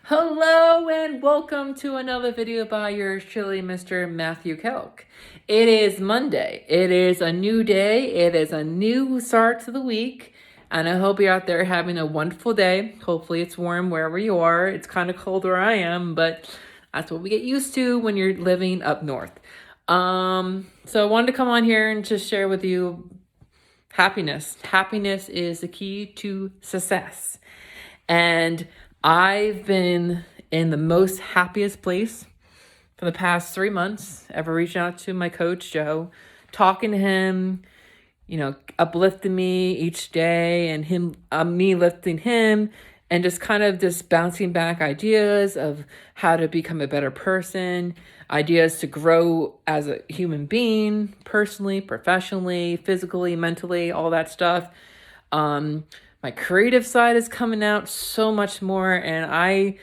Hello and welcome to another video by yours truly, Mr. Matthew Kelk. It is Monday. It is a new day. It is a new start to the week. And I hope you're out there having a wonderful day. Hopefully it's warm wherever you are. It's kind of cold where I am, but that's what we get used to when you're living up north. So I wanted to come on here and just share with you happiness. Happiness is the key to success. And I've been in the most happiest place for the past 3 months, ever reaching out to my coach, Joe, talking to him, uplifting me each day and me lifting him and just kind of just bouncing back ideas of how to become a better person, ideas to grow as a human being, personally, professionally, physically, mentally, all that stuff. My creative side is coming out so much more, and I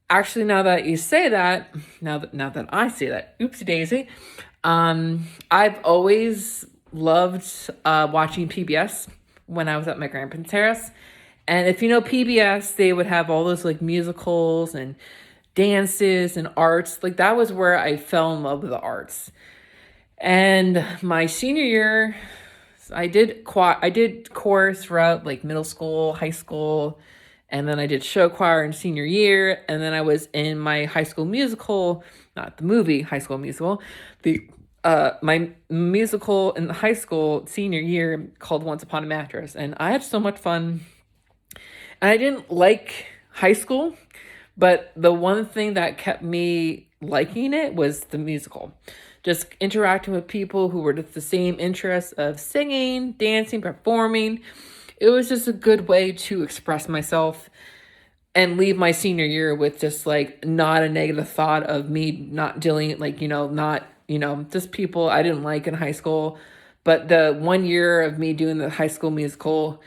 actually, now that I say that, oopsie daisy, I've always loved watching PBS when I was at my grandparents' house. And if you know PBS, they would have all those like musicals and dances and arts. Like that was where I fell in love with the arts. And my senior year, I did chorus throughout like middle school, high school, and then I did show choir in senior year, and then I was in my High School Musical, not the movie High School Musical, my musical in the high school senior year called Once Upon a Mattress, and I had so much fun. And I didn't like high school, but the one thing that kept me liking it was the musical. Just interacting with people who were just the same interests of singing, dancing, performing. It was just a good way to express myself and leave my senior year with just like not a negative thought of me not dealing just people I didn't like in high school. But the 1 year of me doing the High School Musical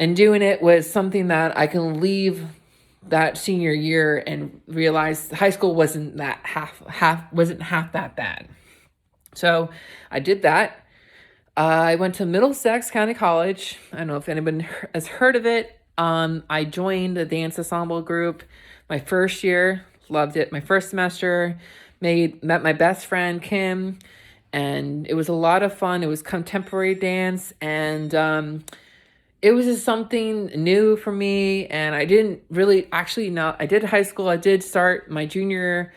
and doing it was something that I can leave that senior year and realize high school wasn't that wasn't half that bad. So I did that. I went to Middlesex County College. I don't know if anyone has heard of it. I joined the dance ensemble group my first year, loved it. My first semester, met my best friend Kim, and it was a lot of fun. It was contemporary dance, and it was just something new for me. And I didn't really actually know. I did high school. I did start my junior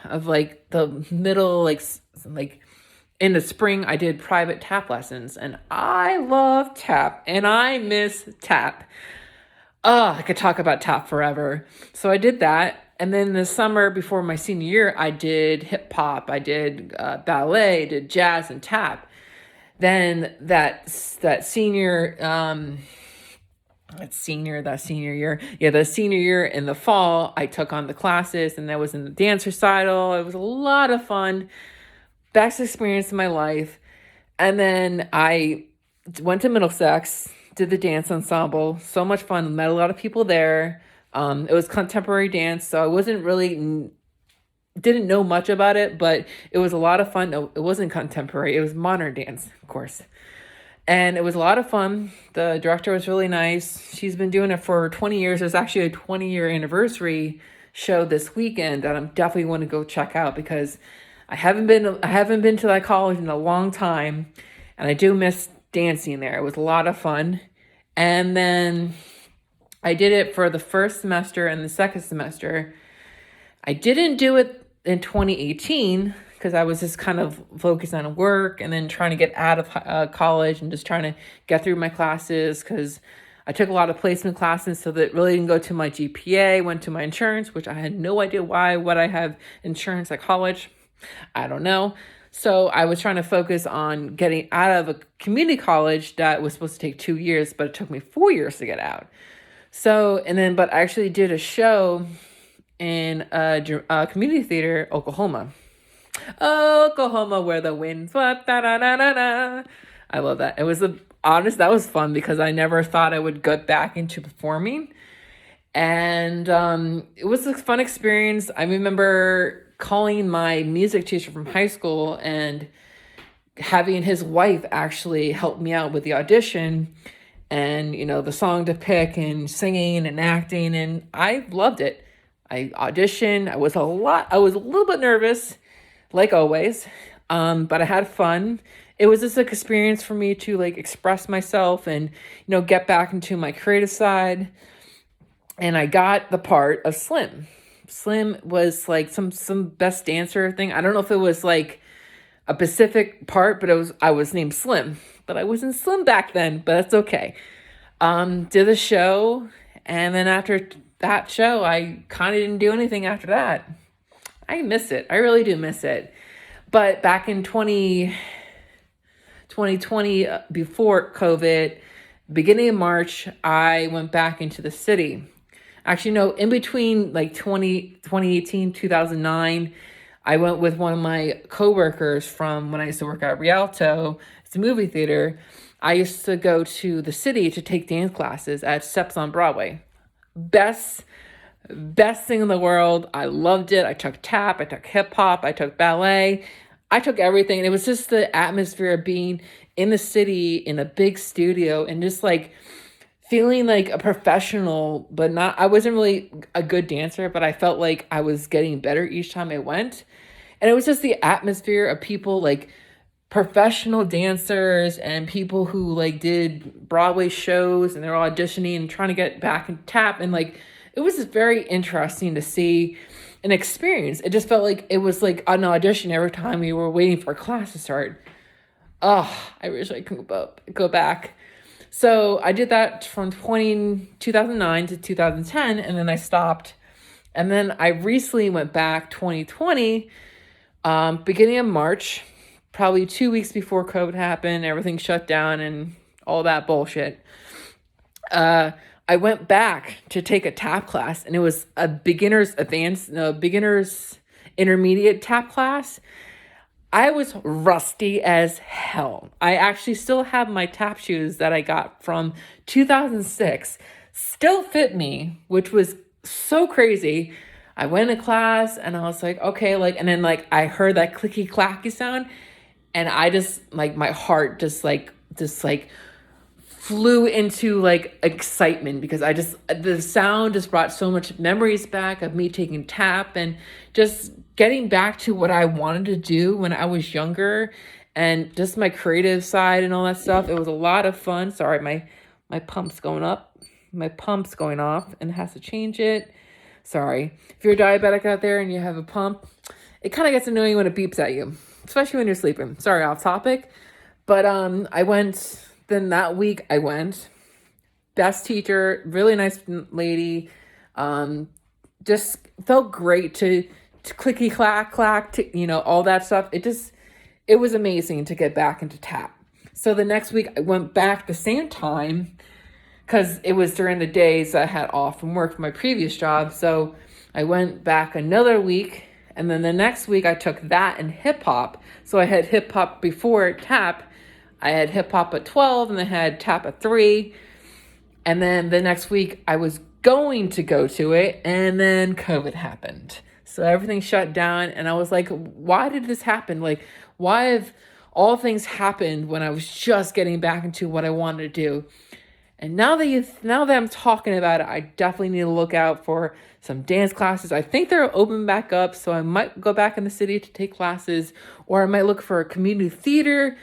of like the middle, like in the spring, I did private tap lessons, and I love tap and I miss tap. Oh, I could talk about tap forever. So I did that. And then the summer before my senior year, I did hip hop, I did ballet, did jazz and tap. Then that senior year in the fall, I took on the classes, and I was in the dance recital. It was a lot of fun, best experience of my life. And then I went to Middlesex, did the dance ensemble, so much fun, met a lot of people there. It was contemporary dance, so I didn't know much about it, but it was a lot of fun. No, it wasn't contemporary. It was modern dance, of course. And it was a lot of fun. The director was really nice. She's been doing it for 20 years. There's actually a 20-year anniversary show this weekend that I'm definitely want to go check out because I haven't been to that college in a long time, and I do miss dancing there. It was a lot of fun. And then I did it for the first semester and the second semester. I didn't do it in 2018 because I was just kind of focused on work and then trying to get out of college and just trying to get through my classes because I took a lot of placement classes, so that really didn't go to my GPA, went to my insurance, which I had no idea why would I have insurance at college. I don't know. So I was trying to focus on getting out of a community college that was supposed to take 2 years, but it took me 4 years to get out. But I actually did a show in a community theater, Oklahoma, where the wind swept. Da, da, da, da, da. I love that. It was that was fun because I never thought I would get back into performing, and it was a fun experience. I remember calling my music teacher from high school and having his wife actually help me out with the audition. and, the song to pick and singing and acting. And I loved it. I auditioned. I was a little bit nervous, like always. But I had fun. It was just like experience for me to like express myself and, get back into my creative side. And I got the part of Slim. Slim was like some best dancer thing. I don't know if it was like a specific part, but I was named Slim. But I wasn't Slim back then, but that's okay. Did the show, and then after that show, I kind of didn't do anything after that. I miss it. I really do miss it. But back in 2020, before COVID, beginning of March, I went back into the city. Actually, no, in between like 2018, 2009, I went with one of my coworkers from when I used to work at Rialto. It's a movie theater. I used to go to the city to take dance classes at Steps on Broadway. Best thing in the world. I loved it. I took tap, I took hip hop, I took ballet. I took everything. And it was just the atmosphere of being in the city in a big studio and just like feeling like a professional, but not, I wasn't really a good dancer, but I felt like I was getting better each time I went. And it was just the atmosphere of people like professional dancers and people who like did Broadway shows and they're auditioning and trying to get back and tap. And like, it was just very interesting to see an experience. It just felt like it was like an audition every time we were waiting for a class to start. Oh, I wish I could go back. So I did that from 2009 to 2010, and then I stopped. And then I recently went back 2020, beginning of March, probably 2 weeks before COVID happened, everything shut down and all that bullshit. I went back to take a tap class, and it was a beginner's intermediate tap class. I was rusty as hell. I actually still have my tap shoes that I got from 2006. Still fit me, which was so crazy. I went to class and I was like, okay, like, and then like I heard that clicky clacky sound, and I just like my heart just flew into like excitement because the sound just brought so much memories back of me taking tap and just getting back to what I wanted to do when I was younger and just my creative side and all that stuff. It was a lot of fun. Sorry, my pump's going up. My pump's going off and has to change it. Sorry. If you're a diabetic out there and you have a pump, it kind of gets annoying when it beeps at you, especially when you're sleeping. Sorry, off topic. But then that week I went. Best teacher, really nice lady. Just felt great to clicky clack, all that stuff. It was amazing to get back into tap. So the next week I went back the same time because it was during the days I had off from work for my previous job. So I went back another week, and then the next week I took that and hip hop. So I had hip hop before tap. I had hip hop at 12 and then had tap at 3. And then the next week I was going to go to it, and then COVID happened. So everything shut down, and I was like, why did this happen? Like, why have all things happened when I was just getting back into what I wanted to do? And now that I'm talking about it, I definitely need to look out for some dance classes. I think they're open back up, so I might go back in the city to take classes, or I might look for a community theater,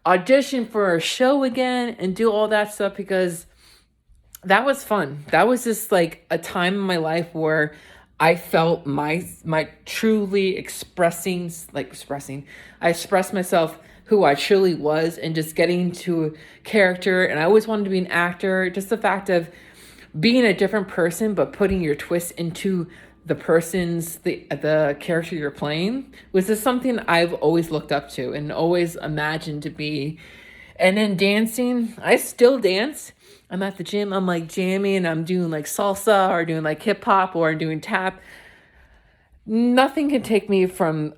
audition for a show again, and do all that stuff because that was fun. That was just like a time in my life where I felt my truly expressing. I expressed myself who I truly was and just getting to a character. And I always wanted to be an actor. Just the fact of being a different person, but putting your twist into the character you're playing was just something I've always looked up to and always imagined to be. And then dancing, I still dance. I'm at the gym, I'm like jamming, I'm doing like salsa or doing like hip hop or doing tap. Nothing can take me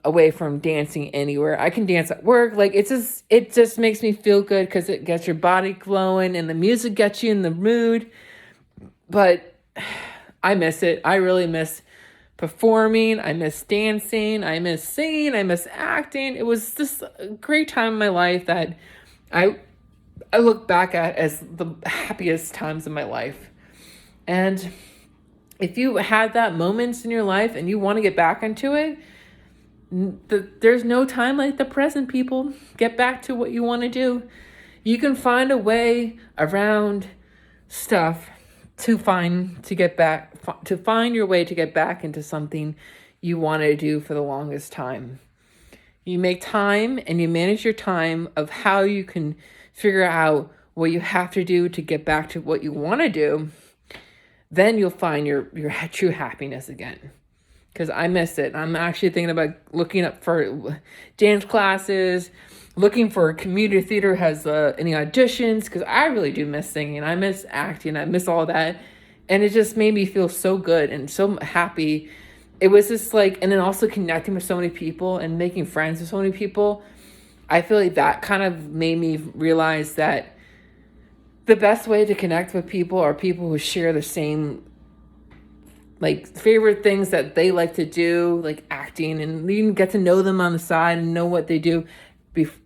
away from dancing anywhere. I can dance at work. Like it just makes me feel good because it gets your body glowing and the music gets you in the mood. But I miss it. I really miss performing. I miss dancing. I miss singing. I miss acting. It was just a great time in my life that I look back at as the happiest times of my life. And if you had that moments in your life and you want to get back into it, there's no time like the present, people. Get back to what you want to do. You can find a way around stuff to find your way to get back into something you wanted to do for the longest time. You make time and you manage your time of how you can figure out what you have to do to get back to what you want to do. Then you'll find your true happiness again. Because I miss it. I'm actually thinking about looking up for dance classes, looking for community theater has any auditions, because I really do miss singing. I miss acting. I miss all that. And it just made me feel so good and so happy. It was just like, and then also connecting with so many people and making friends with so many people. I feel like that kind of made me realize that the best way to connect with people are people who share the same like favorite things that they like to do, like acting, and you can get to know them on the side and know what they do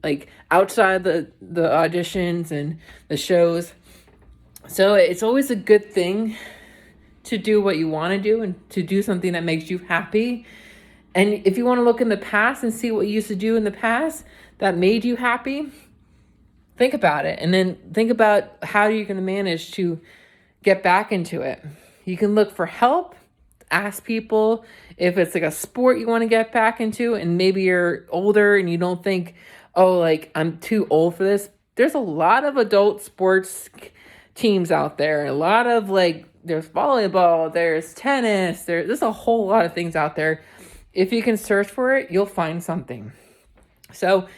like outside the auditions and the shows. So it's always a good thing to do what you want to do and to do something that makes you happy. And if you want to look in the past and see what you used to do in the past that made you happy, think about it. And then think about how you're going to manage to get back into it. You can look for help, ask people if it's like a sport you want to get back into, and maybe you're older and you don't think, oh, like I'm too old for this. There's a lot of adult sports teams out there. A lot of there's volleyball, there's tennis, there's a whole lot of things out there. If you can search for it, you'll find something. So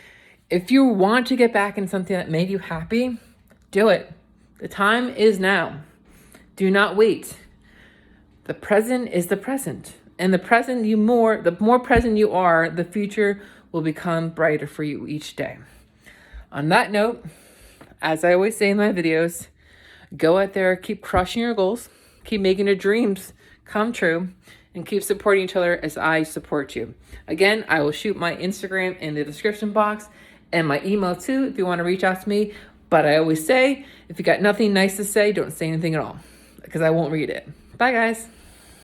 if you want to get back in something that made you happy, do it. The time is now. Do not wait. The present is the present. And the more present you are, the future will become brighter for you each day. On that note, as I always say in my videos, go out there, keep crushing your goals, keep making your dreams come true, and keep supporting each other as I support you. Again, I will shoot my Instagram in the description box and my email too if you want to reach out to me. But I always say, if you got nothing nice to say, don't say anything at all, because I won't read it. Bye, guys.